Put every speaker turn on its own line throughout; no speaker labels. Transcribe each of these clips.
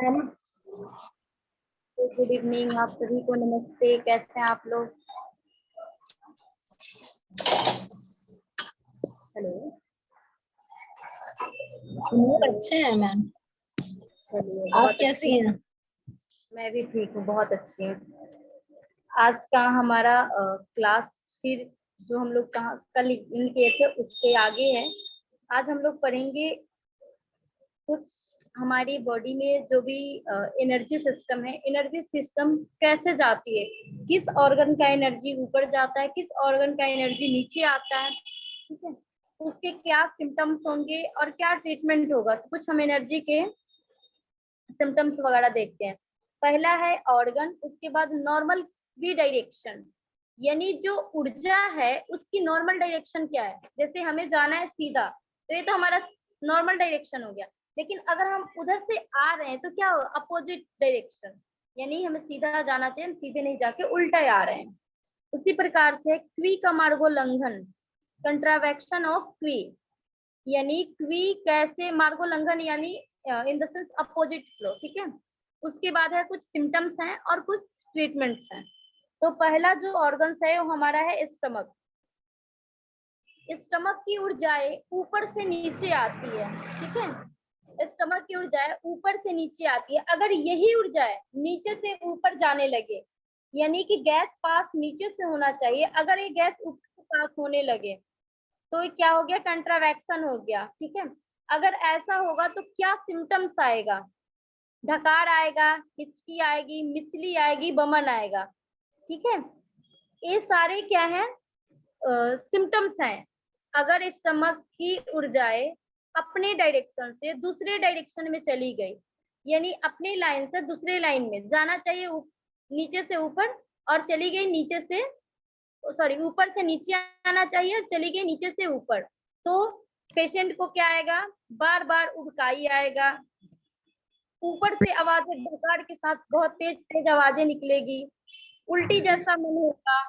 Ma'am good evening, आप सभी को नमस्ते। कैसे हैं आप लोग? हेलो,
अच्छे हैं मैम।
चलिए,
आप
बहुत
कैसी हैं?
मैं भी ठीक हूँ, बहुत अच्छी हूँ। आज का हमारा क्लास फिर जो हम लोग कल इन किए थे उसके आगे है। आज हम लोग पढ़ेंगे कुछ हमारी बॉडी में जो भी एनर्जी सिस्टम है, एनर्जी सिस्टम कैसे जाती है, किस ऑर्गन का एनर्जी ऊपर जाता है, किस ऑर्गन का एनर्जी नीचे आता है, ठीक है, उसके क्या सिम्टम्स होंगे और क्या ट्रीटमेंट होगा। तो कुछ हम एनर्जी के सिम्टम्स वगैरह देखते हैं। पहला है ऑर्गन, उसके बाद नॉर्मल वी डायरेक्शन, यानी जो ऊर्जा है उसकी नॉर्मल डायरेक्शन क्या है। जैसे हमें जाना है सीधा, तो ये तो हमारा नॉर्मल डायरेक्शन हो गया। लेकिन अगर हम उधर से आ रहे हैं तो क्या हो, अपोजिट डायरेक्शन, यानी हमें सीधा जाना चाहिए, हम सीधे नहीं जाके उल्टा आ रहे हैं। उसी प्रकार से क्वी का मार्गोल्लंघन, कंट्रावेक्शन ऑफ क्वी, यानी क्वी कैसे मार्गोल्लंघन, यानी in the sense opposite flow, ठीक है। उसके बाद है कुछ सिम्टम्स हैं और कुछ ट्रीटमेंट्स हैं। तो पहला जो ऑर्गन्स है वो हमारा है स्टमक। स्टमक की ऊर्जाएं ऊपर से नीचे आती है, ठीक है। स्टमक की ऊर्जाएं ऊपर से नीचे आती है। अगर यही ऊर्जाएं नीचे से ऊपर जाने लगे, यानी कि गैस पास नीचे से होना चाहिए, अगर ये गैस ऊपर से पास होने लगे तो क्या हो गया, कंट्रावेक्शन हो गया, ठीक है। अगर ऐसा होगा तो क्या सिम्टम्स आएगा, ढकार आएगा, हिचकी आएगी, मिचली आएगी, बमन आएगा, ठीक है। ये सारे क्या है, सिम्टम्स हैं। अगर स्टमक की ऊर्जाएं अपने डायरेक्शन से दूसरे डायरेक्शन में चली गई, यानी अपनी लाइन से दूसरे लाइन में जाना चाहिए, नीचे से ऊपर, और चली गई नीचे से, सॉरी ऊपर से नीचे आना चाहिए और चली गई नीचे से ऊपर, तो पेशेंट को क्या आएगा, बार बार उबकाई आएगा, ऊपर से आवाजें डकार के साथ बहुत तेज तेज आवाजें निकलेगी, उल्टी जैसा मन होगा,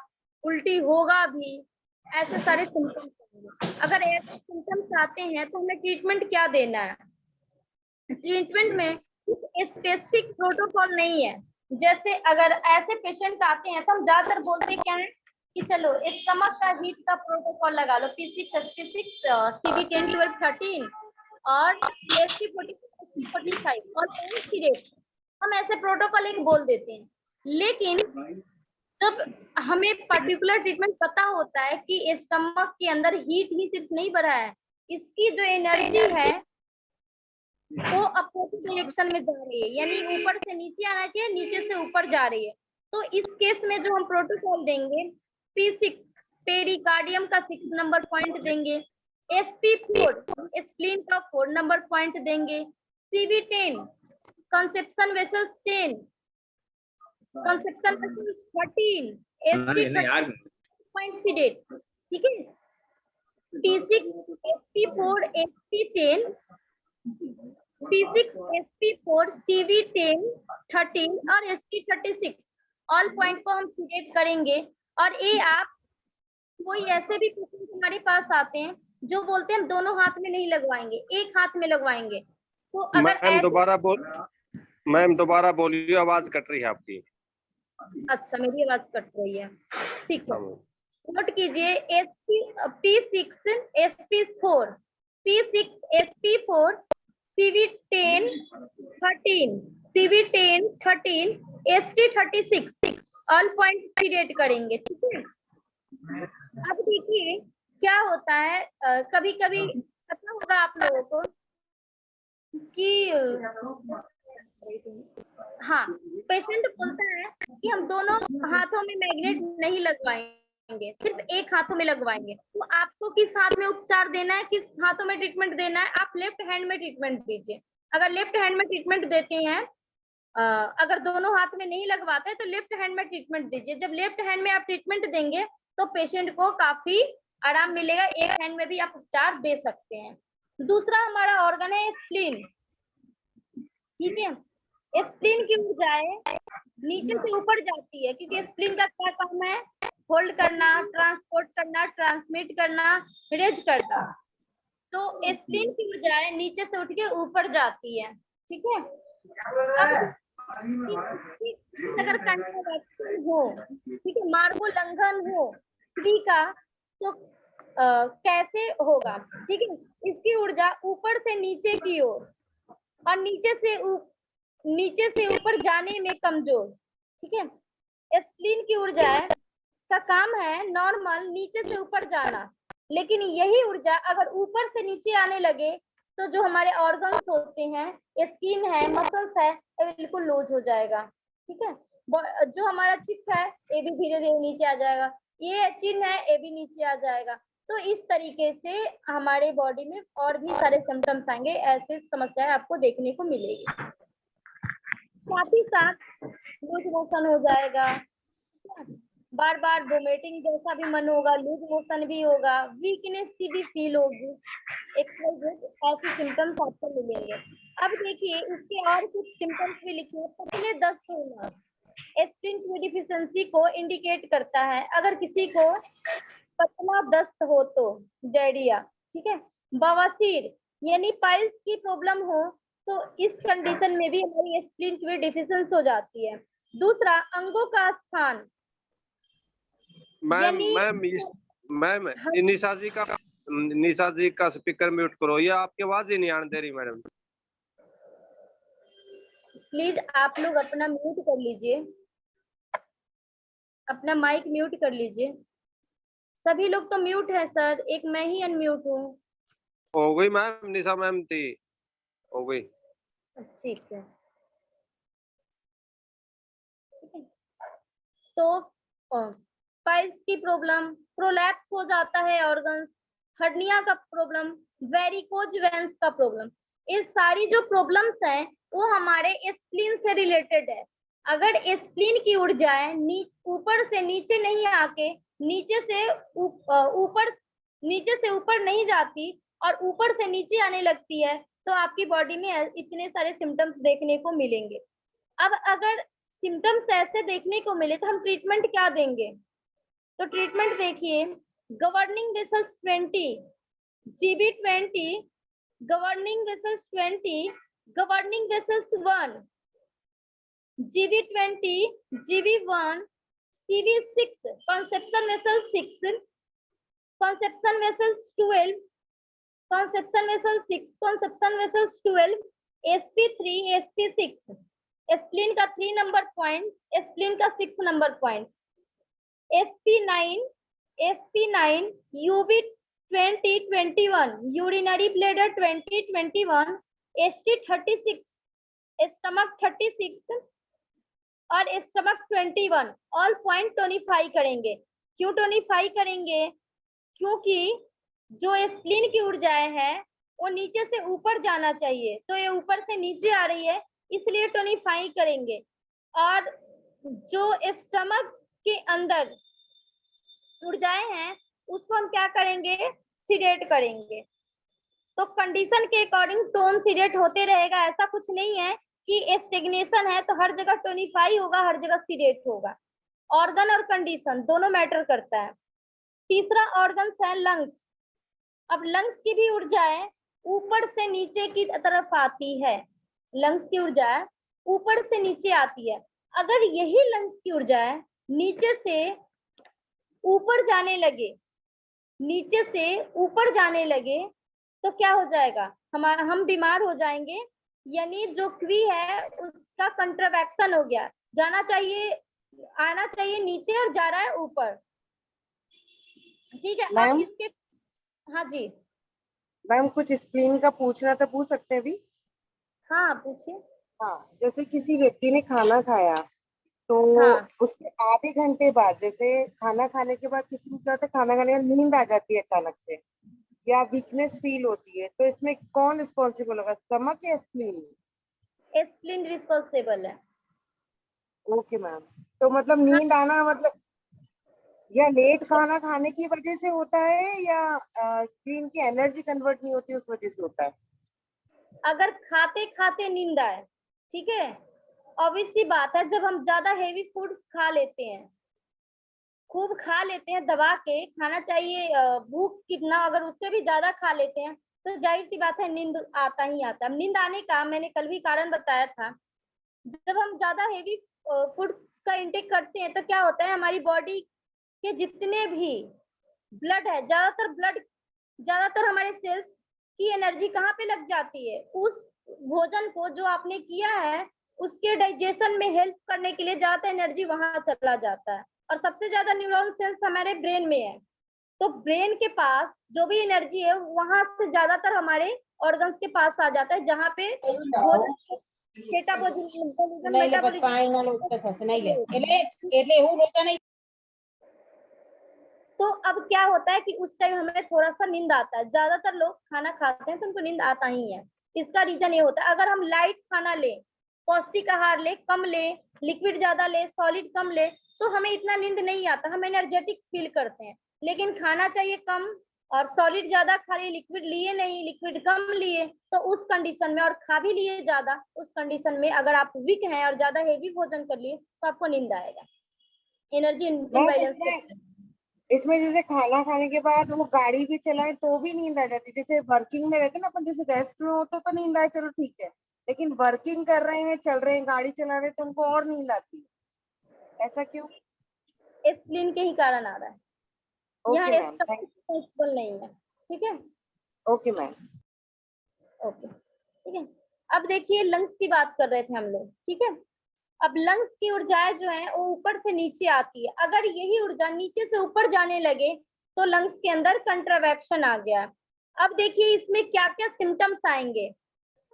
उल्टी होगा भी, ऐसे सारे सिम्टम्स होंगे। अगर ऐसे सिम्टम्स आते हैं तो हमें ट्रीटमेंट क्या देना है। ट्रीटमेंट में स्पेसिफिक प्रोटोकॉल नहीं है। जैसे अगर ऐसे पेशेंट आते हैं तो हम ज्यादातर बोलते क्या है कि चलो स्टमक का हीट का प्रोटोकॉल लगा लो, P6 CV10 12 13 और SP40 45 और रेट, हम ऐसे प्रोटोकॉल एक बोल देते हैं। लेकिन जब हमें पर्टिकुलर ट्रीटमेंट पता होता है कि स्टमक के अंदर हीट ही सिर्फ नहीं बढ़ा है, इसकी जो एनर्जी है वो अपोजिट डायरेक्शन में जा रही है, यानी ऊपर से नीचे आना चाहिए, नीचे से ऊपर जा रही है। तो इस केस में जो हम प्रोटोकॉल देंगे, P6 पेरिकार्डियम का 6 नंबर पॉइंट देंगे, SP4 स्प्लीन का 4 नंबर पॉइंट देंगे, CV10 conception vessels 10, conception vessels 13, SP13 point seeded, ठीक है। P6 SP4 SP10 P6 SP4 CV10 13 और SP36 ऑल पॉइंट को हम सीडेट करेंगे। और ये आप कोई ऐसे भी पेशेंट हमारे पास आते हैं जो बोलते हैं हम दोनों हाथ में नहीं लगवाएंगे, एक हाथ में लगवाएंगे। तो अगर
मैम दोबारा बोलिए, आवाज कट रही है आपकी।
अच्छा, मेरी आवाज कट रही है, ठीक है। नोट कीजिए, P6 SP4 P6 SP4 CV10 13 CV10 13 SP36 all point seeded करेंगे, ठीक है। अब देखिए क्या होता है, कभी कभी पता होगा आप लोगों को कि हाँ, पेशेंट बोलता है कि हम दोनों हाथों में मैग्नेट नहीं लगवाएंगे, सिर्फ एक हाथों में लगवाएंगे। तो आपको किस हाथ में उपचार देना है, किस हाथों में ट्रीटमेंट देना है, आप लेफ्ट हैंड में ट्रीटमेंट दीजिए। अगर लेफ्ट हैंड में ट्रीटमेंट देते हैं, अगर दोनों हाथ में नहीं लगवाते हैं तो लेफ्ट हैंड में ट्रीटमेंट दीजिए। जब लेफ्ट हैंड में आप ट्रीटमेंट देंगे तो पेशेंट को काफी आराम मिलेगा, एक हैंड में भी आप उपचार दे सकते हैं। दूसरा हमारा ऑर्गन है स्प्लीन, ठीक है। स्प्लीन की ऊर्जाएं नीचे से ऊपर जाती है, क्योंकि स्प्लीन का क्या काम है, होल्ड करना, ट्रांसपोर्ट करना, ट्रांसमिट करना, रेज करना। तो स्प्लीन की ऊर्जाएं नीचे से उठ के ऊपर जाती है, ठीक है। अब अगर कंट्रोवर्शन हो, ठीक है, मार्ग उल्लंघन हो स्त्री का, तो कैसे होगा? ठीक है, इसकी ऊर्जा ऊपर से नीचे की ओर और नीचे से ऊपर जाने में कमजोर। ठीक है, स्प्लीन की ऊर्जा है का काम है नॉर्मल नीचे से ऊपर जाना, लेकिन यही ऊर्जा अगर ऊपर से नीचे आने लगे तो जो हमारे ऑर्गन्स होते हैं, स्किन है, मसल्स है, ये बिल्कुल लूज हो जाएगा। ठीक है, जो हमारा चित्त है ये भी धीरे धीरे नीचे आ जाएगा, ये चिन्ह है ये भी नीचे आ जाएगा। तो इस तरीके से हमारे बॉडी में और भी सारे सिम्टम्स आएंगे, ऐसे समस्याएं आपको देखने को मिलेगी। साथ ही साथ लूज मोशन हो जाएगा, बार बार वोमिटिंग जैसा भी मन होगा, लूज मोशन भी होगा, वीकनेस की भी फील होगी, ऐसे सिम्टम्स आपको मिलेंगे। अब देखिए इसके और कुछ सिम्टम्स भी लिखे हैं। पतले दस्त होना स्प्लीन की डिफिशियंसी को इंडिकेट करता है। अगर किसी को पतला दस्त हो तो डायरिया, ठीक है, बवासीर यानी पाइल्स की प्रॉब्लम हो तो इस कंडीशन में भी हमारी स्प्लीन की डिफिशियंसी हो जाती है। दूसरा, अंगों का स्थान,
मैम
यानी
मैम निशा जी का स्पीकर म्यूट करो, ये आपकी आवाज ही नहीं आने दे रही मैडम।
प्लीज आप लोग अपना म्यूट कर लीजिए, अपना माइक म्यूट कर लीजिए। सभी लोग तो म्यूट है सर, एक मैं ही अनम्यूट हूँ।
हो गई मैम, निशा मैम थी, हो गई।
ठीक है, तो पाइल्स की प्रॉब्लम, प्रोलैप्स हो जाता है ऑर्गन्स, हर्निया का प्रॉब्लम, वेरिकोज वेन्स का प्रॉब्लम, ये सारी जो प्रॉब्लम्स हैं वो हमारे स्प्लीन से रिलेटेड है। अगर स्प्लीन की ऊर्जाएं ऊपर से नीचे नहीं आके नीचे से ऊपर नहीं जाती और ऊपर से नीचे आने लगती है तो आपकी बॉडी में इतने सारे सिम्टम्स देखने को मिलेंगे। अब अगर सिम्टम्स ऐसे देखने को मिले तो हम ट्रीटमेंट क्या देंगे? तो ट्रीटमेंट देखिए, governing vessels 20, GB20, governing vessels 20, governing vessels 1, GB20, GB1, CV6, conception vessels 6, conception vessels 12, conception vessels 6, conception vessels 12, SP3, SP6, spleen का 3 नंबर पॉइंट, स्प्लीन का 6 number point, SP9, UB2021, urinary bladder 2021, ST36, stomach 36 और stomach 21, all point टोनिफाई करेंगे। क्यों टोनिफाई करेंगे? क्योंकि जो spleen की ऊर्जाएं है वो नीचे से ऊपर जाना चाहिए, तो ये ऊपर से नीचे आ रही है, इसलिए टोनिफाई करेंगे। और जो स्टमक के अंदर ऊर्जाएं हैं उसको हम क्या करेंगे? सीडेट करेंगे। तो कंडीशन के अकॉर्डिंग टोन सीडेट होते रहेगा, ऐसा कुछ नहीं है कि स्टेग्नेशन है तो हर जगह टोनिफाई होगा, हर जगह सीडेट होगा। ऑर्गन और कंडीशन दोनों मैटर करता है। तीसरा ऑर्गन है लंग्स। अब लंग्स की भी ऊर्जाएं ऊपर से नीचे की तरफ आती है, लंग्स की ऊर्जा ऊपर से नीचे आती है। अगर यही लंग्स की ऊर्जाएं नीचे से ऊपर जाने लगे, नीचे से ऊपर जाने लगे तो क्या हो जाएगा? हम बीमार हो जाएंगे, यानी जो क्वी है उसका कंट्रावेक्शन हो गया, जाना चाहिए, आना चाहिए नीचे और जा रहा है ऊपर। ठीक है, अब इसके, हाँ जी
मैम कुछ स्प्लीन का पूछना था, पूछ सकते हैं अभी?
हाँ पूछिए।
हाँ, जैसे किसी व्यक्ति ने खाना खाया तो
हाँ,
उसके आधे घंटे बाद, जैसे खाना खाने के बाद किसी को क्या होता है, खाना खाने का नींद आ जाती है अचानक से या वीकनेस फील होती है, तो इसमें कौन रिस्पॉन्सिबल होगा, स्टमक या स्प्लीन?
स्प्लीन रिस्पॉन्सिबल है।
ओके मैम, तो मतलब नींद आना मतलब या लेट खाना खाने की वजह से होता है या स्प्लीन की एनर्जी कन्वर्ट नहीं होती उस वजह से होता है?
अगर खाते खाते नींद आए, ठीक है, ऑब्वियस सी बात है, जब हम ज्यादा हेवी फूड्स खा लेते हैं, खूब खा लेते हैं, दबा के खाना चाहिए, भूख कितना अगर उससे भी ज्यादा खा लेते हैं तो जाहिर सी बात है नींद आता ही आता है। नींद आने का मैंने कल भी कारण बताया था, जब हम ज्यादा हेवी फूड्स का इंटेक करते हैं तो क्या होता है, हमारी बॉडी के जितने भी ब्लड है, ज्यादातर हमारे सेल्स की एनर्जी कहाँ पे लग जाती है, उस भोजन को जो आपने किया है उसके डाइजेशन में हेल्प करने के लिए ज्यादा एनर्जी वहां चला जाता है। और सबसे ज्यादा न्यूरॉन सेल्स हमारे ब्रेन में है, तो ब्रेन के पास जो भी एनर्जी है वहां से ज्यादातर हमारे ऑर्गन्स के पास आ जाता है, जहाँ पे भोजन तो अब क्या होता है कि उस टाइम हमें थोड़ा सा नींद आता है। ज्यादातर लोग खाना खाते हैं तो उनको नींद आता ही है। इसका रीजन ये होता है, अगर हम लाइट खाना ले, पौष्टिक आहार ले, कम ले, लिक्विड ज्यादा ले, सॉलिड कम ले, तो हमें इतना नींद नहीं आता, हम एनर्जेटिक फील करते हैं। लेकिन खाना चाहिए कम और सॉलिड ज्यादा खा लिए, लिक्विड लिए नहीं, लिक्विड कम लिए, तो उस कंडीशन में, और खा भी लिए ज्यादा, उस कंडीशन में अगर आप वीक हैं और ज्यादा हेवी भोजन कर लिए तो आपको नींद आएगा। एनर्जी इम्बैलेंस
इसमें जैसे खाना खाने के बाद वो गाड़ी भी चलाए तो भी नींद आ जाती है। जैसे वर्किंग में रहते ना अपन, जैसे रेस्ट में हो तो नींद आए, चलो ठीक है, लेकिन वर्किंग कर रहे हैं, चल रहे हैं, गाड़ी चला रहे हैं, तो उनको और नींद आती है। ऐसा क्यों?
स्प्लीन के ही कारण आ रहा है।
ओके
यहाँ
मैम, थैंक यू।
पॉसिबल नहीं है। ठीक है,
ओके मैम।
ओके, ठीक है। अब देखिए लंग्स की बात कर रहे थे हम लोग, ठीक है। अब लंग्स की ऊर्जाएं जो है वो ऊपर से नीचे आती है। अगर यही ऊर्जा नीचे से ऊपर जाने लगे तो लंग्स के अंदर कंट्रावेक्शन आ गया। अब देखिए इसमें क्या क्या सिम्टम्स आएंगे।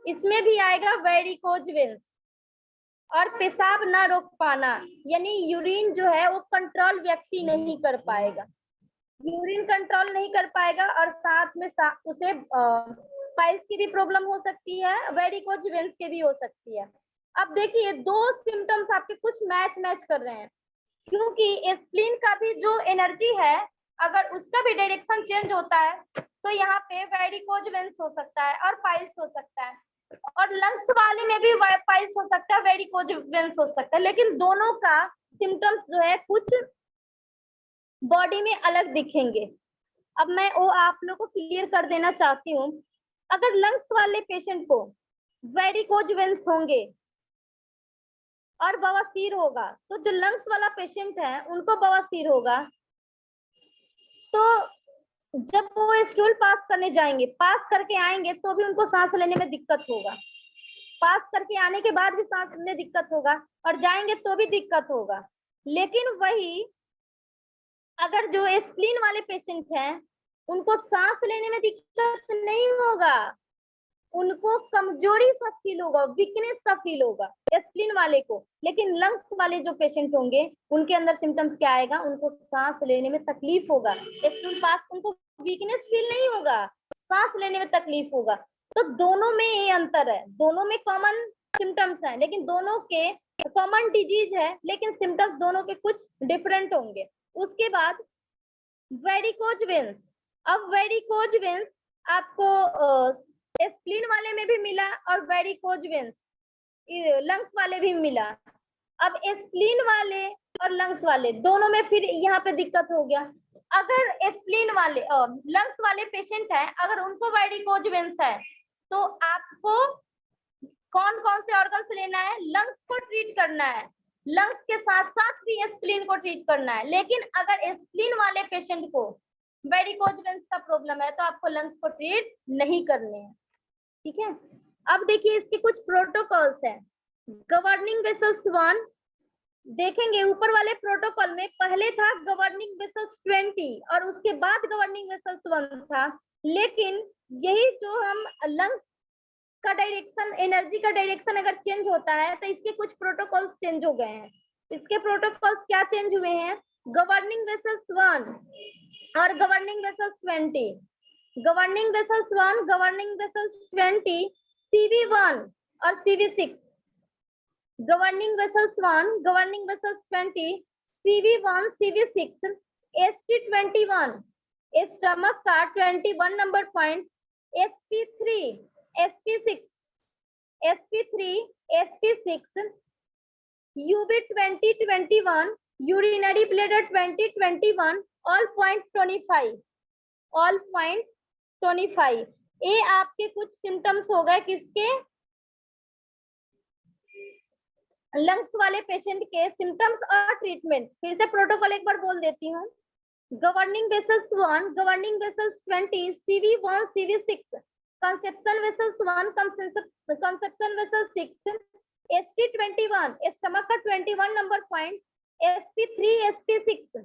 इसमें भी आएगा वेरिकोज वेन्स और पेशाब ना रोक पाना, यानी यूरिन जो है वो कंट्रोल व्यक्ति नहीं कर पाएगा, यूरिन कंट्रोल नहीं कर पाएगा, और साथ में उसे पाइल्स की भी प्रॉब्लम हो सकती है, वेरिकोज वेन्स के भी हो सकती है। अब देखिए दो सिम्टम्स आपके कुछ मैच कर रहे हैं, क्योंकि स्प्लीन का भी जो एनर्जी है अगर उसका भी डायरेक्शन चेंज होता है तो यहाँ पे वेरिकोज वेन्स हो सकता है और पाइल्स हो सकता है, और लंग्स वाले में भी पाइल्स हो सकता है, वेरिकोज वेन्स हो सकता है, लेकिन दोनों का सिम्टम्स जो है कुछ बॉडी में अलग दिखेंगे। अब मैं वो आप लोगों को क्लियर कर देना चाहती हूँ। अगर लंग्स वाले पेशेंट को वेरिकोज वेन्स होंगे और बवासीर होगा, तो जो लंग्स वाला पेशेंट है उनको बवासीर होगा, तो जब वो स्टूल पास करने जाएंगे, पास करके आएंगे तो भी उनको सांस लेने में दिक्कत होगा, पास करके आने के बाद भी सांस में दिक्कत होगा, और जाएंगे तो भी दिक्कत होगा। लेकिन वही अगर जो स्प्लीन वाले पेशेंट हैं उनको सांस लेने में दिक्कत नहीं होगा, उनको कमजोरी सा फील होगा, वीकनेस सा फील होगा स्प्लीन वाले को। लेकिन लंग्स वाले जो पेशेंट होंगे उनके अंदर सिम्टम्स क्या आएगा, उनको सांस लेने में तकलीफ होगा, स्टूल पास, उनको वीकनेस फील नहीं होगा, सांस लेने में तकलीफ होगा। तो दोनों में ये अंतर है, दोनों में कॉमन सिम्टम्स हैं, लेकिन दोनों के कॉमन डिजीज है, लेकिन सिम्टम्स दोनों के कुछ डिफरेंट होंगे। उसके बाद वेरिकोज वेन्स। अब वेरिकोज वेन्स आपको स्प्लीन वाले में भी मिला और वेरिकोज वेन्स लंग्स वाले भी मिला। अब स्प्लीन वाले और लंग्स वाले दोनों में फिर यहाँ पे दिक्कत हो गया। अगर स्प्लीन वाले लंग्स वाले पेशेंट है, अगर उनको वेरिकोज वेन्स है तो आपको कौन कौन से ऑर्गन्स लेना है, लंग्स को ट्रीट करना है, लंग्स के साथ साथ भी स्प्लीन को ट्रीट करना है। लेकिन अगर स्प्लीन वाले पेशेंट को वेरिकोज वेन्स का प्रॉब्लम है तो आपको लंग्स को ट्रीट नहीं करने हैं। ठीक है, अब देखिए इसके कुछ प्रोटोकॉल्स हैं। गवर्निंग वेसल्स 1 देखेंगे, ऊपर वाले प्रोटोकॉल में पहले था गवर्निंग वेसल्स 20 और उसके बाद गवर्निंग वेसल्स 1 था। लेकिन यही जो हम लंग्स का डायरेक्शन, एनर्जी का डायरेक्शन अगर चेंज होता है तो इसके कुछ प्रोटोकॉल्स चेंज हो गए हैं। इसके प्रोटोकॉल्स क्या चेंज हुए हैं, गवर्निंग वेसल्स 1 और governing vessels 20, governing vessels 1, governing vessels 20, CV1 और CV6, governing vessels 1, governing vessels 20, CV1, CV6, ST21 stomach का 21 number point, SP3, SP6, SP3, SP6, UB2021, urinary bladder 2021, all point 25, all point 25, ये आपके कुछ symptoms हो गए किसके, lungs वाले patient के सिम्टम्स और ट्रीटमेंट। फिर से प्रोटोकॉल एक बार बोल देती हूँ। Governing vessels 1, governing vessels 20, CV1, CV6, conception vessels 1, conception vessels 6, ST21, stomach का 21 number point, SP3, SP6,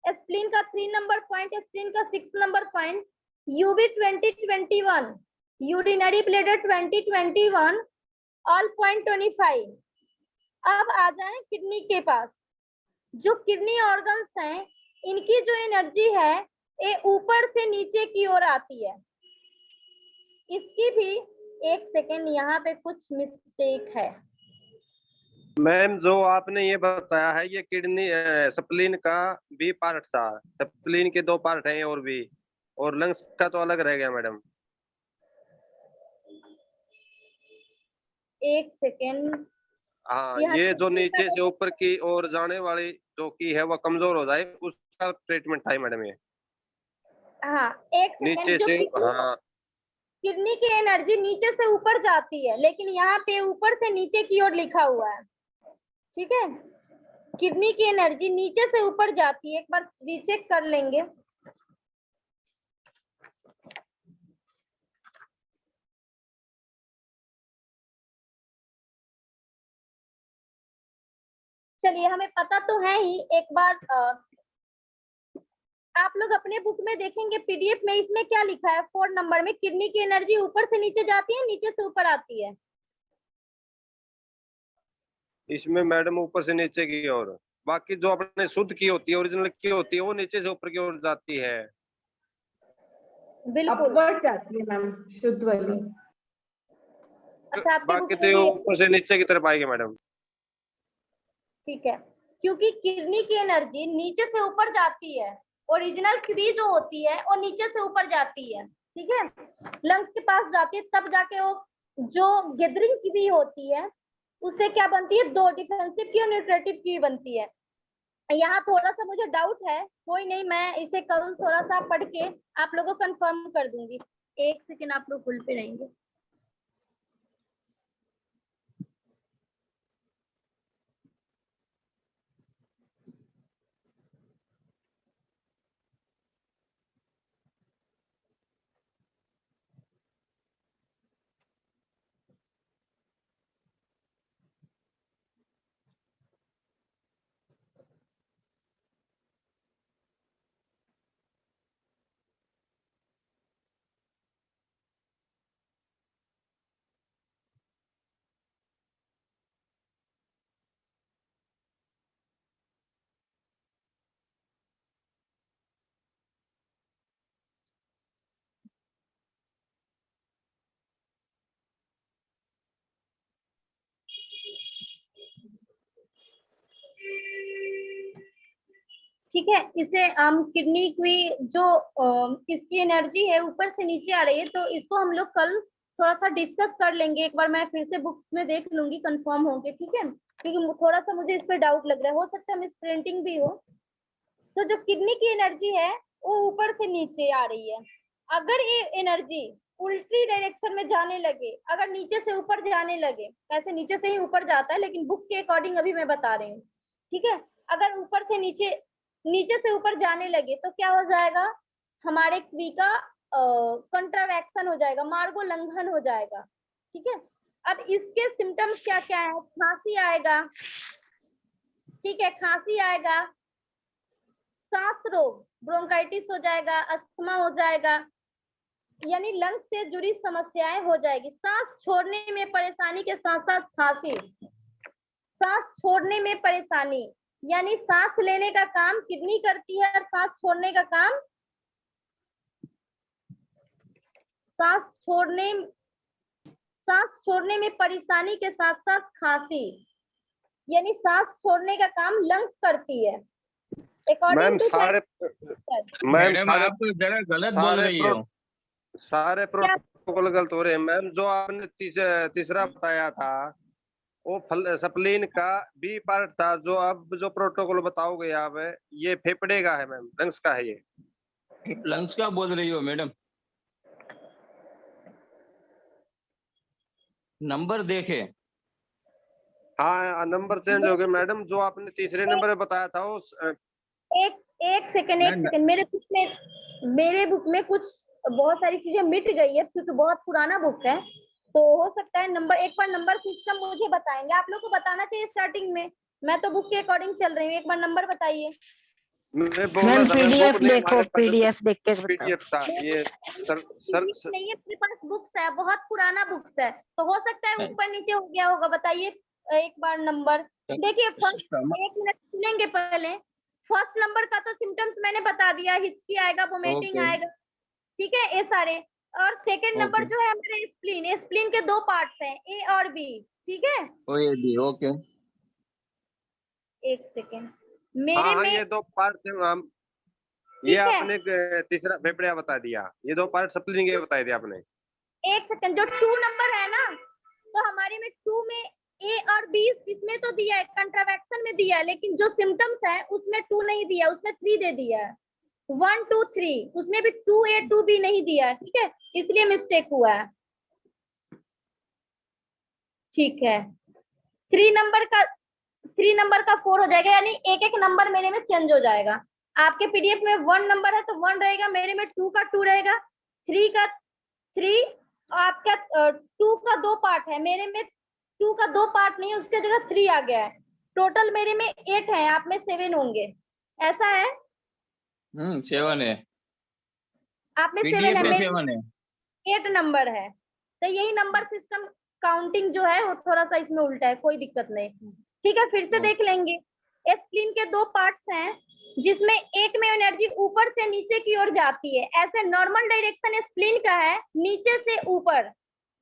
spleen का 3 नंबर पॉइंट, स्प्लीन का 6 number point, UV 2021, urinary bladder 2021, all point 25। अब आ जाए किडनी के पास। जो किडनी ऑर्गन्स हैं, इनकी जो एनर्जी है ये ऊपर से नीचे की ओर आती है। इसकी भी एक सेकेंड, यहाँ पे कुछ मिस्टेक है।
मैम जो आपने ये बताया है ये किडनी स्प्लीन का बी पार्ट था, स्प्लीन के 2 पार्ट हैं और भी, और लंग्स का तो अलग रह गया मैडम।
एक सेकेंड,
हाँ,
यहाँ
ये जो
किडनी
नीचे
का
से ऊपर की ओर जाने वाली जो की है वो कमजोर हो जाए, उसका ट्रीटमेंट था मैडम ये।
हाँ एक
नीचे
सेकेंड, जो
से,
किडनी
हाँ
किडनी की एनर्जी नीचे से ऊपर जाती है, लेकिन यहाँ पे ऊपर से नीचे की ओर लिखा हुआ है। ठीक है, किडनी की एनर्जी नीचे से ऊपर जाती है। एक बार रीचेक कर लेंगे। चलिए, हमें पता तो है ही। एक बार आप लोग अपने बुक में देखेंगे PDF में, इसमें क्या लिखा है 4 नंबर में, किडनी की एनर्जी ऊपर से नीचे जाती है, नीचे से ऊपर आती है।
इसमें मैडम ऊपर से नीचे की ओर, बाकी जो अपने शुद्ध की होती है, ओरिजिनल की होती है, वो नीचे से ऊपर की ओर जाती है।
बिल्कुल।
अपवर्ड जाती है मैम, शुद्ध वाली।
अच्छा, आपके
बाकी
बुक
तो
में
ये
भी
ऊपर से नीचे की तरफ आएगी मैडम।
ठीक है, क्योंकि किडनी की एनर्जी नीचे से ऊपर जाती है, ओरिजिनल की जो होती है वो नीचे से ऊपर जाती है। ठीक है, लंग्स के पास जाती है, तब जाके वो जो गैदरिंग की होती है उससे क्या बनती है, 2 डिफेंसिव की और न्यूट्रेटिव की बनती है। यहाँ थोड़ा सा मुझे डाउट है, कोई नहीं, मैं इसे कल थोड़ा सा पढ़ के आप लोगों को कंफर्म कर दूंगी। एक सेकेंड आप लोग होल्ड पे रहेंगे। ठीक है, इसे हम किडनी की जो इसकी एनर्जी है ऊपर से नीचे आ रही है, तो इसको हम लोग कल थोड़ा सा डिस्कस कर लेंगे। एक बार मैं फिर से बुक्स में देख लूंगी कंफर्म होके। ठीक है, क्योंकि थोड़ा सा मुझे इस पर डाउट लग रहा है, हो सकता है मिस प्रिंटिंग भी हो। तो जो किडनी की एनर्जी है वो ऊपर से नीचे आ रही है। अगर ये एनर्जी उल्टी डायरेक्शन में जाने लगे, अगर नीचे से ऊपर जाने लगे, ऐसे नीचे से ही ऊपर जाता है लेकिन बुक के अकॉर्डिंग अभी मैं बता रही हूँ। ठीक है, अगर ऊपर से नीचे, नीचे से ऊपर जाने लगे तो क्या हो जाएगा, हमारे क्वी का कंट्रावैक्शन हो जाएगा, मार्गोल्लंघन हो जाएगा। ठीक है, अब इसके सिम्टम्स क्या क्या है, खांसी आएगा। ठीक है, खांसी आएगा, सांस रोग, ब्रोंकाइटिस हो जाएगा, अस्थमा हो जाएगा, यानी लंग्स से जुड़ी समस्याएं हो जाएगी। सांस छोड़ने में परेशानी के साथ साथ खांसी, सांस छोड़ने में परेशानी, यानी सांस लेने का काम किडनी करती है और सांस छोड़ने का काम, सांस छोड़ने में परेशानी के साथ साथ खांसी, यानी सांस छोड़ने का काम लंग्स करती है।
मैम सारे
मैडम आप जरा गलत बोल रही हो।
सारे प्रोटोकॉल गलत हो रहे हैं मैम। जो आपने तीसरा बताया था वो स्प्लीन का बी पार्ट था, जो अब जो प्रोटोकॉल बताओगे आप ये फेफड़े का है मैम, लंग्स का है ये।
लंग्स का बोल रही हो मैडम? नंबर देखे।
हाँ नंबर चेंज हो गए मैडम, जो आपने तीसरे नंबर में बताया था उस
एक एक सेकंड, मेरे बुक में कुछ बहुत सारी चीजें मिट गई है क्योंकि बहुत पुराना बुक है, तो हो सकता है नंबर, एक बार नंबर सिस्टम मुझे बताएंगे, आप लोग को बताना चाहिए स्टार्टिंग में, मैं तो बुक के अकॉर्डिंग चल रही हूँ, एक बार नंबर बताइए।
मैं बोल रहा
मैम
था, मैं
पीडीएफ
बुक नहीं,
देखो,
हमारे पास
पीडीएफ देख के बताओ।
पीडीएफ था ये सर
नहीं है मेरे पास, बुक्स है, बहुत पुराना बुक्स है, तो हो सकता है ऊपर नीचे हो गया होगा, बताइए एक बार नंबर। देखिए फर्स्ट, एक मिनट सुनेंगे पहले, फर्स्ट नंबर का तो सिम्टम्स मैंने बता दिया, हिचकी आएगा, वोमिटिंग
ओके।
आएगा, ठीक है ये सारे। और सेकंड नंबर
ओके।
जो है हमारे स्प्लीन, स्प्लीन के दो पार्ट्स हैं, ए और बी, ठीक है।
ओके।
एक सेकेंड,
हाँ
मेरे
हाँ
में,
ये दो पार्ट थे मैम, ये
ठीक है,
आपने तीसरा फेफड़िया बता दिया, ये दो पार्ट स्प्लिनिंग के बताए थे आपने।
एक सेकंड, जो 2 नंबर है ना, तो हमारे में 2 में ए और बी इसमें तो दिया है, कंट्रावेक्शन में दिया है, लेकिन जो सिम्टम्स है उसमें 2 नहीं दिया, उसमें 3 दे दिया है, 1 2 3, उसमें भी 2A 2B नहीं दिया है, ठीक है, इसलिए मिस्टेक हुआ है, ठीक है। 3 नंबर का 4 हो जाएगा, यानी एक एक नंबर मेरे में चेंज हो जाएगा। आपके पीडीएफ में 1 नंबर है तो 1 रहेगा, मेरे में 2 का 2 रहेगा, 3 का 3, आपका 2 का 2 पार्ट है, मेरे में 2 का 2 पार्ट नहीं है, उसके जगह 3 आ गया है, टोटल मेरे में 8 है, आप में 7 होंगे, ऐसा है,
7 है,
आप में 7
पीडीएफ
है,
में
मेरे
7 है।
8 नंबर है, तो यही नंबर सिस्टम काउंटिंग जो है वो थोड़ा सा इसमें उल्टा है, कोई दिक्कत नहीं, ठीक है, फिर से देख लेंगे। स्प्लीन के 2 पार्ट्स हैं, जिसमें एक में एनर्जी ऊपर से नीचे की ओर जाती है, ऐसे नॉर्मल डायरेक्शन स्प्लीन का है नीचे से ऊपर,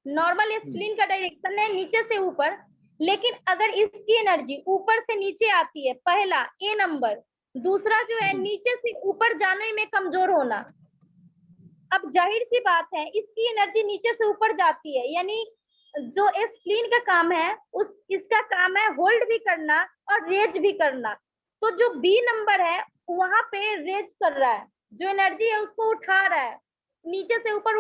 नॉर्मल स्प्लीन का डायरेक्शन है नीचे से ऊपर, लेकिन अगर इसकी एनर्जी ऊपर से नीचे आती है, पहला ए नंबर, दूसरा जो है नीचे से ऊपर जाने में कमजोर होना। अब जाहिर सी बात है इसकी एनर्जी नीचे से ऊपर जाती है, यानी जो स्प्लीन का काम है इसका काम है होल्ड भी करना और रेज भी करना, तो जो बी नंबर है वहां पे रेज कर रहा है, जो एनर्जी है उसको उठा रहा है, नीचे से ऊपर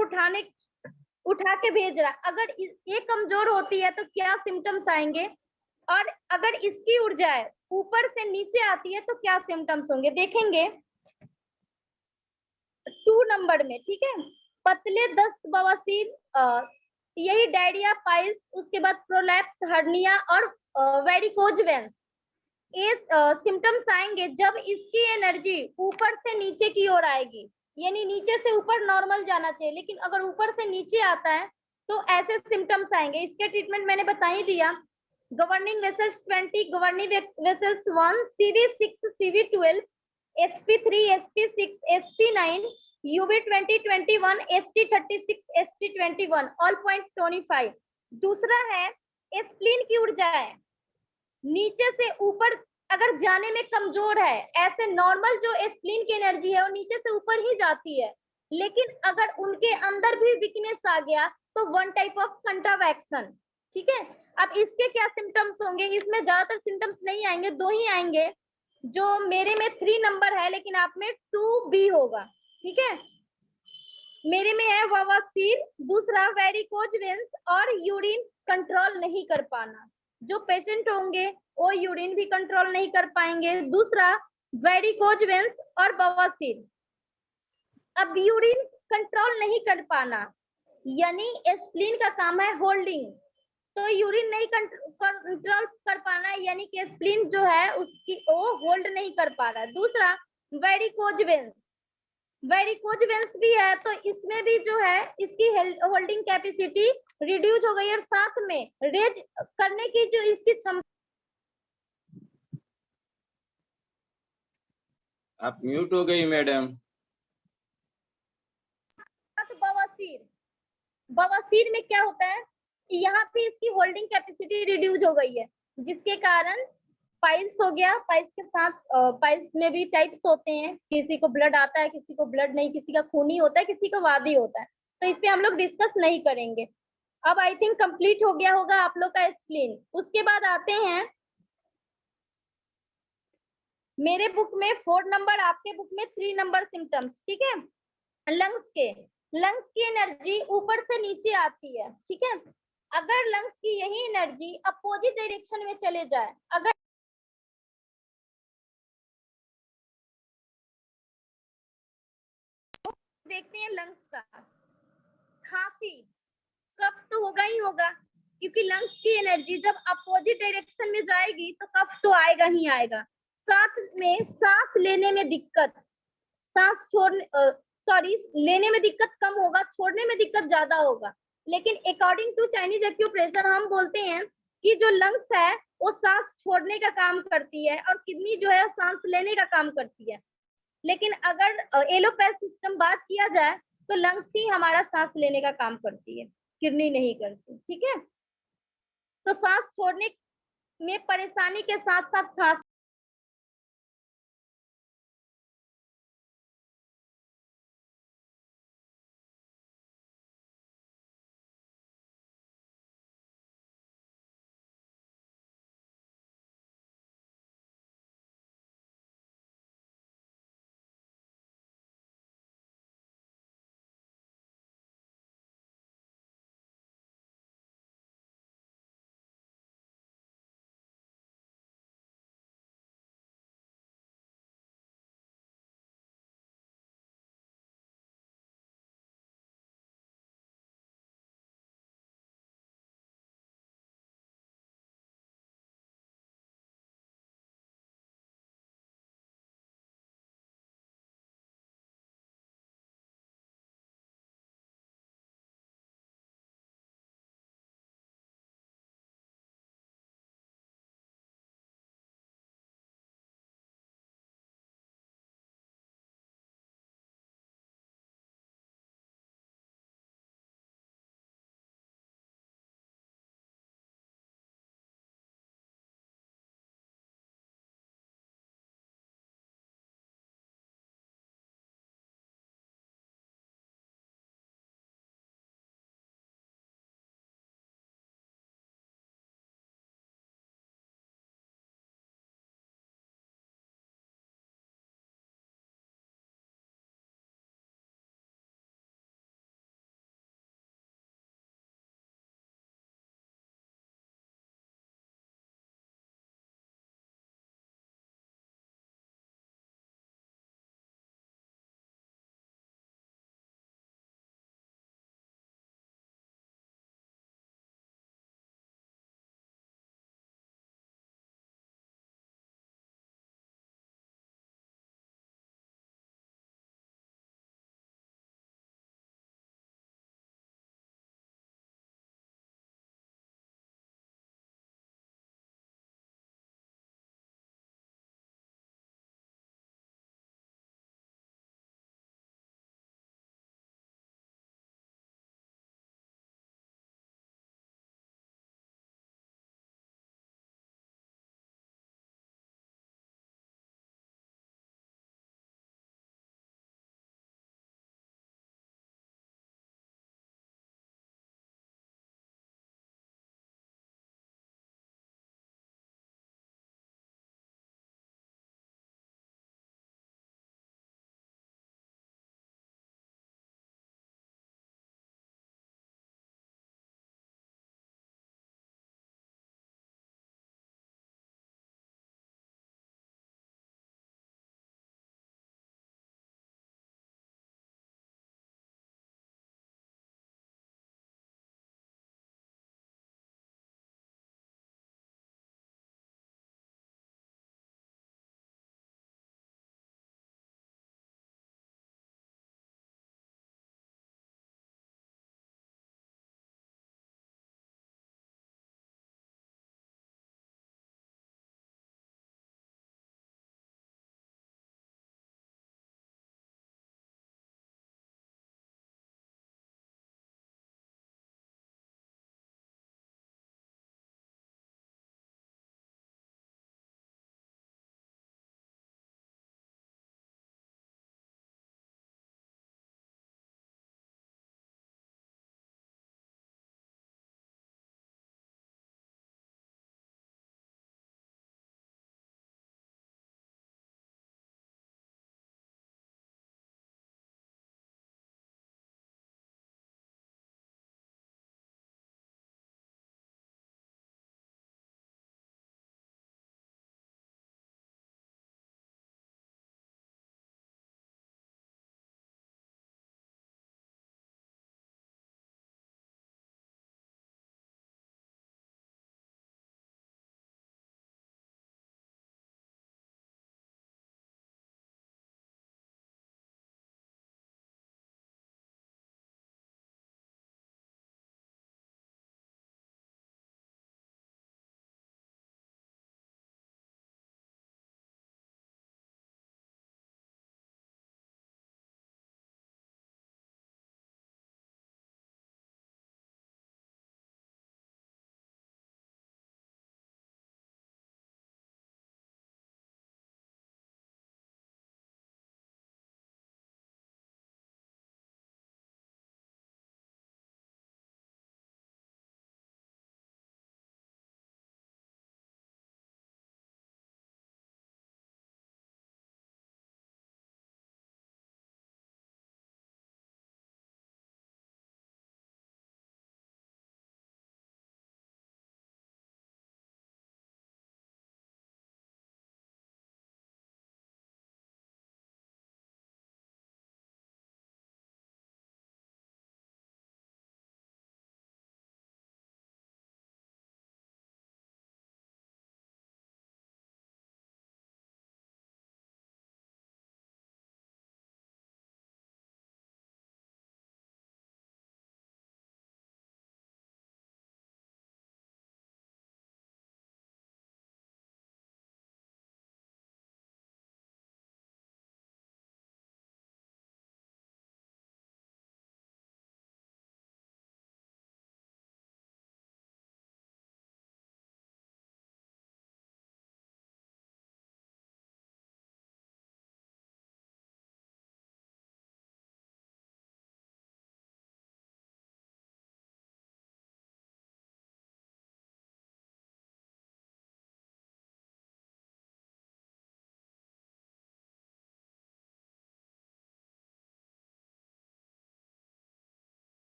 उठा के भेज रहा है। अगर ये कमजोर होती है तो क्या सिम्टम्स आएंगे, और अगर इसकी ऊर्जा ऊपर से नीचे आती है तो क्या सिम्टम्स होंगे, देखेंगे 2 नंबर में, ठीक है, पतले दस्त, बवासीर, यही डायरिया, पाइल्स, उसके बाद प्रोलैप्स, हर्निया और वेरिकोज वेन्स, ये सिम्टम्स आएंगे जब इसकी एनर्जी ऊपर से नीचे की ओर आएगी, यानी नीचे से ऊपर नॉर्मल जाना चाहिए, लेकिन अगर ऊपर से नीचे आता है तो ऐसे सिम्टम्स आएंगे। इसके ट्रीटमेंट मैंने बता ही दिया, governing vessels 20, governing vessels 1, CV6, CV12, SP3, SP6, SP9, UV20, 21, ST36, ST21, all point 25। दूसरा है स्प्लीन की ऊर्जा है नीचे से ऊपर अगर जाने में कमजोर है, ऐसे नॉर्मल जो स्प्लीन की एनर्जी है वो नीचे से ऊपर ही जाती है, लेकिन अगर उनके अंदर भी वीकनेस आ गया तो 1 टाइप ऑफ कंट्रावेक्शन, ठीक है। अब इसके क्या सिम्टम्स होंगे, इसमें ज्यादातर सिम्टम्स नहीं आएंगे, 2 ही आएंगे, जो मेरे में 3 नंबर है लेकिन आप में 2B होगा, ठीक है। मेरे में है बवासीर, दूसरा वेरिकोज वेन्स और यूरिन कंट्रोल नहीं कर पाना, जो पेशेंट होंगे वो यूरिन भी कंट्रोल नहीं कर पाएंगे, दूसरा वेरिकोज वेन्स और बवासीर। अब यूरिन कंट्रोल नहीं कर पाना यानी स्प्लीन का काम है होल्डिंग, तो यूरिन नहीं कंट्रोल कर पाना यानी कि स्प्लीन जो है उसकी वो होल्ड नहीं कर पा रहा है। दूसरा वेरिकोज वेन्स भी है, तो इसमें भी जो है इसकी होल्डिंग कैपेसिटी रिड्यूस हो गई और साथ में रेज करने की जो इसकी क्षमता,
आप म्यूट हो गई मैडम।
बवासीर में क्या होता है, यहाँ पे इसकी होल्डिंग कैपेसिटी रिड्यूस हो गई है, जिसके कारण पाइल्स हो गया। पाइल्स के साथ पाइल्स में भी टाइप्स होते हैं, किसी को ब्लड आता है, किसी को ब्लड नहीं, किसी का खूनी होता है, किसी का वादी होता है, तो इस पे हम लोग डिस्कस नहीं करेंगे। अब आई थिंक कंप्लीट हो गया होगा आप लोग का स्प्लीन। उसके बाद आते हैं मेरे बुक में 4 नंबर, आपके बुक में 3 नंबर सिम्टम्स, ठीक है। लंग्स की एनर्जी ऊपर से नीचे आती है, ठीक है। अगर लंग्स की यही एनर्जी अपोजिट डायरेक्शन में चले जाए, अगर देखते हैं लंग्स का, खांसी, कफ तो होगा ही होगा, क्योंकि लंग्स की एनर्जी जब अपोजिट डायरेक्शन में जाएगी तो कफ तो आएगा ही आएगा। साथ में सांस लेने में दिक्कत, सांस छोड़ने सॉरी लेने में दिक्कत कम होगा, छोड़ने में दिक्कत ज्यादा होगा। लेकिन अकॉर्डिंग टू चाइनीज एक्यूप्रेशर हम बोलते हैं कि जो लंग्स है वो सांस छोड़ने का काम करती है और किडनी जो है सांस लेने का काम करती है। लेकिन अगर एलोपैथ सिस्टम बात किया जाए तो लंग्स ही हमारा सांस लेने का काम करती है, किडनी नहीं करती। ठीक है, तो सांस छोड़ने में परेशानी के साथ साथ खांसी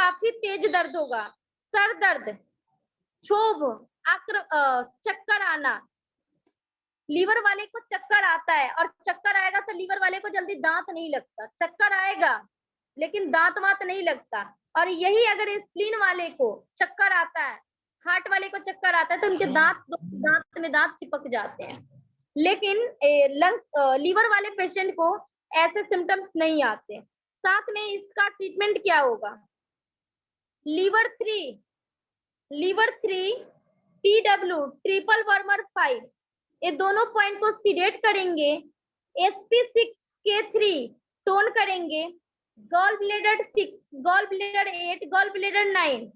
काफी तेज दर्द होगा, सर दर्द, क्षोभ, चक्कर आना। लीवर वाले को चक्कर आता है, और चक्कर आएगा तो लीवर वाले को जल्दी दांत नहीं लगता, चक्कर आएगा लेकिन दांत वात नहीं लगता। और यही अगर स्प्लीन वाले को चक्कर आता है, हार्ट वाले को चक्कर आता है, तो उनके दांत में दांत चिपक जाते हैं। लेकिन लीवर वाले पेशेंट को ऐसे सिम्टम्स नहीं आते। साथ में इसका ट्रीटमेंट क्या होगा? लीवर 3 TW ट्रिपल वर्मर 5, ये दोनों पॉइंट को सीडेट करेंगे। SP6K3 टोन करेंगे। Gall bladder 6, gall bladder 8, gall bladder 9,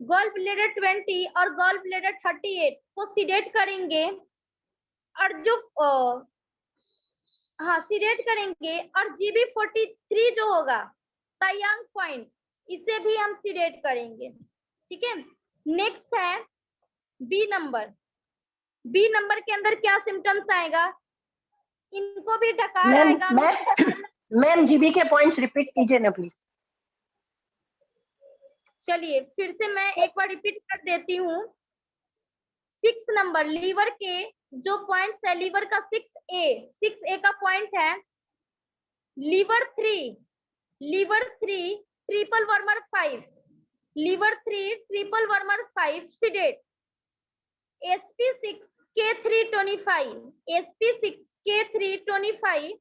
gall bladder 20 और गॉल ब्लेडर 38 को सीडेट करेंगे। और जो सीडेट करेंगे। और GB43 जो होगा तायांग पॉइंट, इसे भी हम सीडेट करेंगे। ठीक है, नेक्स्ट है बी नंबर। बी नंबर के अंदर क्या सिम्टम्स आएगा? इनको भी डकार आएगा।
मैम जीबी के पॉइंट्स रिपीट कीजिए ना प्लीज।
चलिए फिर से मैं एक बार रिपीट कर देती हूँ। 6 नंबर लीवर के जो पॉइंट्स है, लीवर का 6A का पॉइंट है liver 3 triple warmer 5, liver 3 triple warmer 5 sedate. SP6K3 25, SP6K3 25,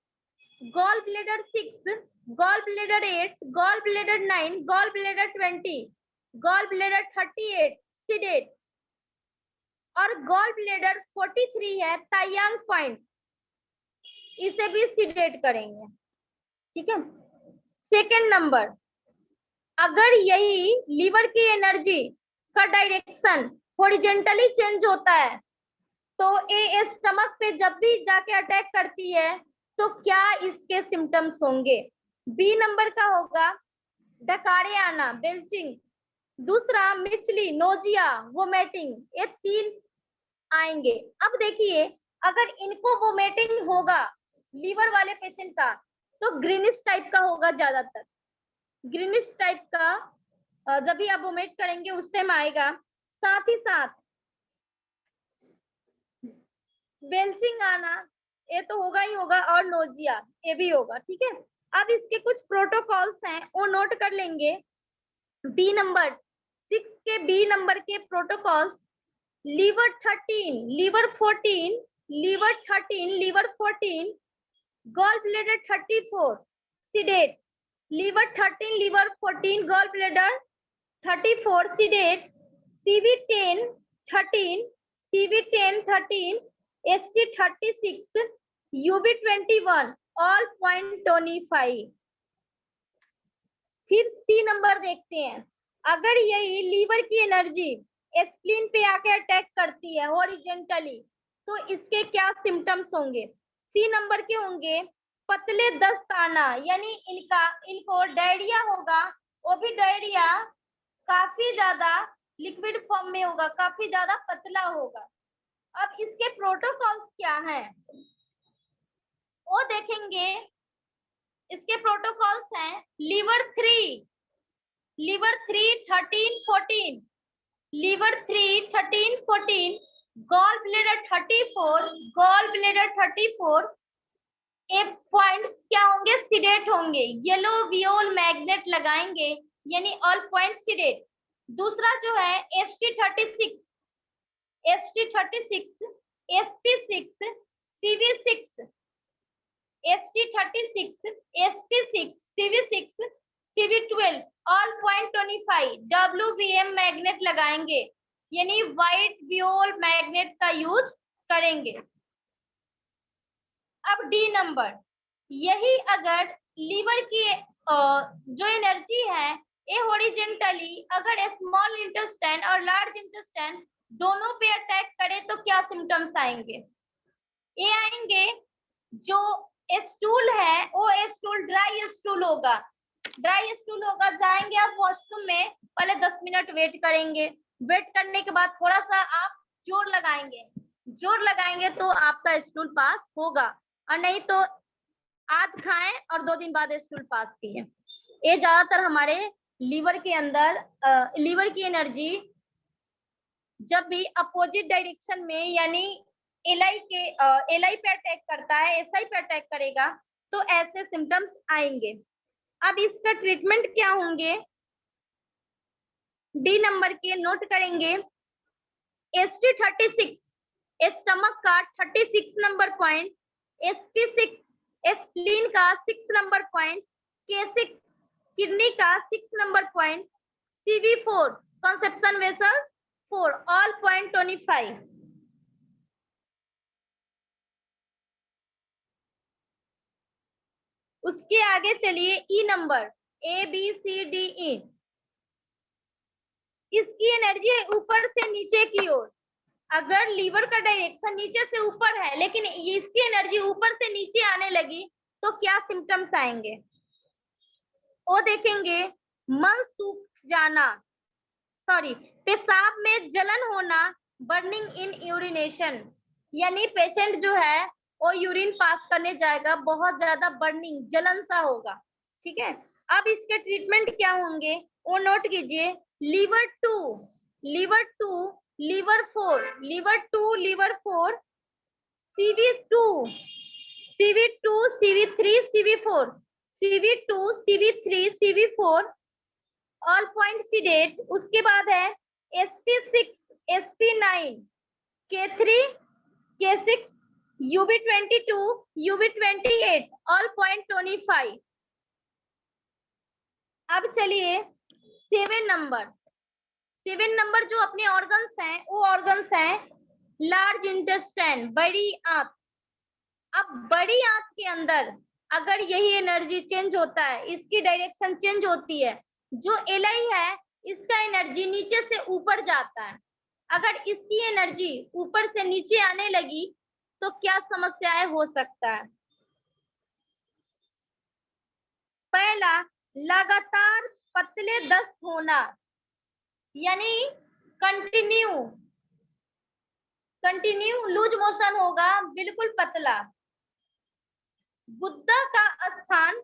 gall bladder 6, gall bladder 8, gall bladder 9, gall bladder 20, gall bladder 38 sedate. और गॉल ब्लेडर 43 है तायांग पॉइंट, इसे भी सीडेट करेंगे। ठीक है, सेकेंड नंबर, अगर यही लीवर की एनर्जी का डायरेक्शन हॉरिजेंटली चेंज होता है तो ये स्टमक पे जब भी जाके अटैक करती है तो क्या इसके सिम्टम्स होंगे? बी नंबर का होगा डकारे आना, बेल्चिंग। दूसरा मिचली, नोजिया, वोमिटिंग, ये 3 आएंगे। अब देखिए, अगर इनको वोमिटिंग होगा लीवर वाले पेशेंट का तो ग्रीनिश टाइप का होगा ज्यादातर। ग्रीनिश टाइप का जब भी आप वोमिट करेंगे उस टाइम आएगा। साथ ही साथ बेल्चिंग आना, ये तो होगा ही होगा, और नोजिया ये भी होगा। ठीक है, अब इसके कुछ प्रोटोकॉल्स हैं वो नोट कर लेंगे। बी नंबर 6 के बी नंबर के protocols, liver 13, liver 14, liver 13, liver 14, gall bladder 34 sedate. Liver 13, liver 14, gall bladder 34 sedate. CV10 13, CV10 13, ST36, UB21 all point tonify. फिर सी नंबर देखते हैं, अगर यही लीवर की एनर्जी स्प्लीन पे आके अटैक करती है हॉरिजेंटली तो इसके क्या सिम्टम्स होंगे? सी नंबर के होंगे पतले दस्त आना, यानी इनको डायरिया होगा, वो भी डायरिया काफी ज्यादा लिक्विड फॉर्म में होगा, काफी ज्यादा पतला होगा। अब इसके प्रोटोकॉल्स क्या हैं वो देखेंगे। इसके प्रोटोकॉल्स हैं liver 3 13 14, liver 3 13 14, gall bladder 34, gall bladder 34। ये पॉइंट्स क्या होंगे? सीडेट होंगे, येलो वियोल मैग्नेट लगाएंगे, यानी ऑल पॉइंट सीडेट। दूसरा जो है ST36, SP6, CV6, ST36, SP6, CV6, CV12 all point 25 WVM magnet लगाएंगे, यानी वाइट वियोल मैग्नेट का यूज करेंगे। अब डी नंबर, यही अगर लीवर की जो एनर्जी है ये हॉरिजेंटली अगर स्मॉल इंटेस्टाइन और लार्ज इंटेस्टाइन दोनों पे अटैक करे तो क्या सिम्टम्स आएंगे? ये आएंगे, जो स्टूल है वो स्टूल ड्राई स्टूल होगा, ड्राई स्टूल होगा। जाएंगे आप वॉशरूम में, पहले 10 मिनट वेट करेंगे, वेट करने के बाद थोड़ा सा आप जोर लगाएंगे तो आपका स्टूल पास होगा, और नहीं तो आज खाएं और 2 दिन बाद स्टूल पास किए। ये ज्यादातर हमारे लीवर के अंदर लीवर की एनर्जी जब भी अपोजिट डायरेक्शन में यानी एलआई पे अटैक करता है, एसआई पे अटैक करेगा तो ऐसे सिम्टम्स आएंगे। अब इसका ट्रीटमेंट क्या होंगे, डी नंबर के नोट करेंगे। ST36 स्टमक का 36 नंबर पॉइंट, SP6 स्प्लीन का 6 नंबर पॉइंट, K6 किडनी का 6 number point, CV4 conception vessel 4 all point 25। उसके आगे चलिए ई नंबर ABCDE, इसकी एनर्जी है ऊपर से नीचे की ओर। अगर लीवर का डायरेक्शन नीचे से ऊपर है लेकिन इसकी एनर्जी ऊपर से नीचे आने लगी तो क्या सिम्टम्स आएंगे, वो देखेंगे। मल सूख जाना, सॉरी पेशाब में जलन होना, बर्निंग इन यूरिनेशन, यानी पेशेंट जो है वो यूरिन पास करने जाएगा, बहुत ज्यादा बर्निंग जलन सा होगा। ठीक है, अब इसके ट्रीटमेंट क्या होंगे वो नोट कीजिए। Liver 2, liver 2, liver 4, liver 2, liver 4, CV2, CV2, CV3, CV4, CV2, CV3, CV4 all point sedate. उसके बाद है SP6, SP9, K3, K6, UB22, UB28 all point 25। अब चलिए 7 नंबर, 7 नंबर जो अपने ऑर्गन्स हैं वो ऑर्गन्स हैं लार्ज इंटेस्टाइन, बड़ी आंत। अब बड़ी आंत के अंदर अगर यही एनर्जी चेंज होता है, इसकी डायरेक्शन चेंज होती है, जो एलआई है इसका एनर्जी नीचे से ऊपर जाता है। अगर इसकी एनर्जी ऊपर से नीचे आने लगी तो क्या समस्याएं हो सकता है। पहला, लगातार पतले दस्त होना, यानी कंटिन्यू लूज मोशन होगा, बिल्कुल पतला। गुद्दा का स्थान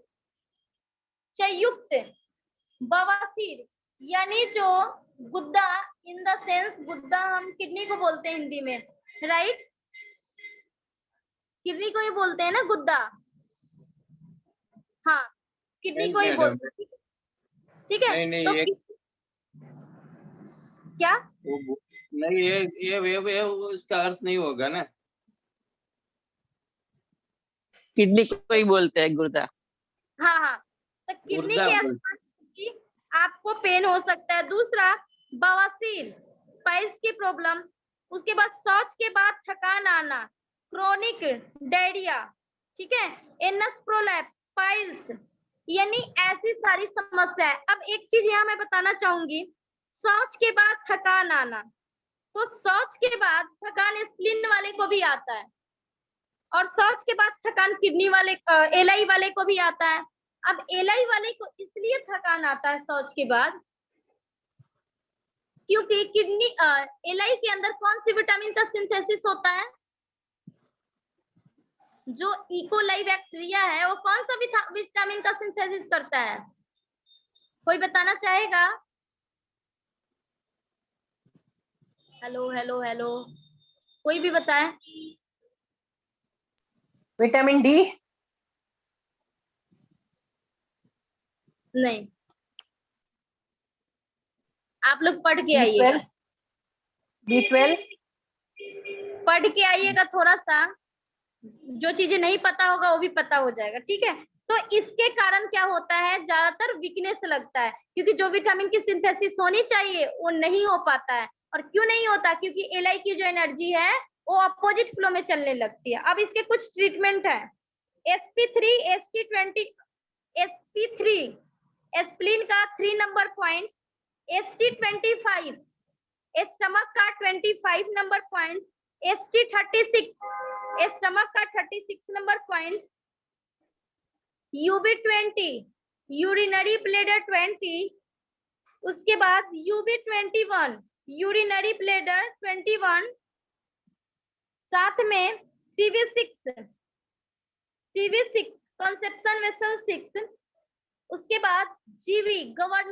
संयुक्त बवासीर, यानी जो गुद्दा इन द सेंस, गुद्दा हम किडनी को बोलते हैं हिंदी में, राइट, किडनी को ही बोलते हैं ना गुद्दा, हाँ किडनी को ही बोलते हैं। ठीक है,
नहीं,
तो क्या
नहीं, ये उसका अर्थ नहीं होगा ना।
किडनी को ही बोलते हैं गुर्दा।
हाँ, तो किडनी के स्थान की आपको पेन हो सकता है। दूसरा, बवासीर, पाइल्स की प्रॉब्लम। उसके बाद शौच के बाद थकान आना, क्रोनिक डायरिया, ठीक है, एनस प्रोलैप्स, पाइल्स, यानी ऐसी सारी समस्या है। अब एक चीज यहाँ मैं बताना चाहूंगी, शौच के बाद थकान आना, तो शौच के बाद थकान स्प्लीन वाले को भी आता है और शौच के बाद थकान किडनी वाले एलआई वाले को भी आता है। अब एलआई वाले को इसलिए थकान आता है शौच के बाद क्योंकि किडनी एलआई के अंदर कौन सी विटामिन का सिंथेसिस होता है, जो इकोलाई बैक्टीरिया है वो कौन सा विटामिन का सिंथेसिस करता है, कोई बताना चाहेगा। हेलो हेलो हेलो, कोई भी बताए।
Vitamin D.
नहीं, आप लोग पढ़ के आइएगा,
B12,
पढ़ के आइएगा, थोड़ा सा जो चीजें नहीं पता होगा वो भी पता हो जाएगा। ठीक है, तो इसके कारण क्या होता है, ज्यादातर वीकनेस लगता है क्योंकि जो विटामिन की सिंथेसिस होनी चाहिए वो नहीं हो पाता है। और क्यों नहीं होता, क्योंकि एलआई की जो एनर्जी है वो अपोजिट फ्लो में चलने लगती है। अब इसके कुछ ट्रीटमेंट है। SP3, ST20, SP3 स्प्लीन का 3 नंबर पॉइंट, ST25 स्टमक का 25 नंबर पॉइंट, ST36 स्टमक का 36 number point, UB20 urinary bladder 20, उसके बाद UB21 यूरिनरी ब्लैडर 21, साथ में CV6 कंसेप्शन वेसल 6, उसके बाद GV गवर्नमेंट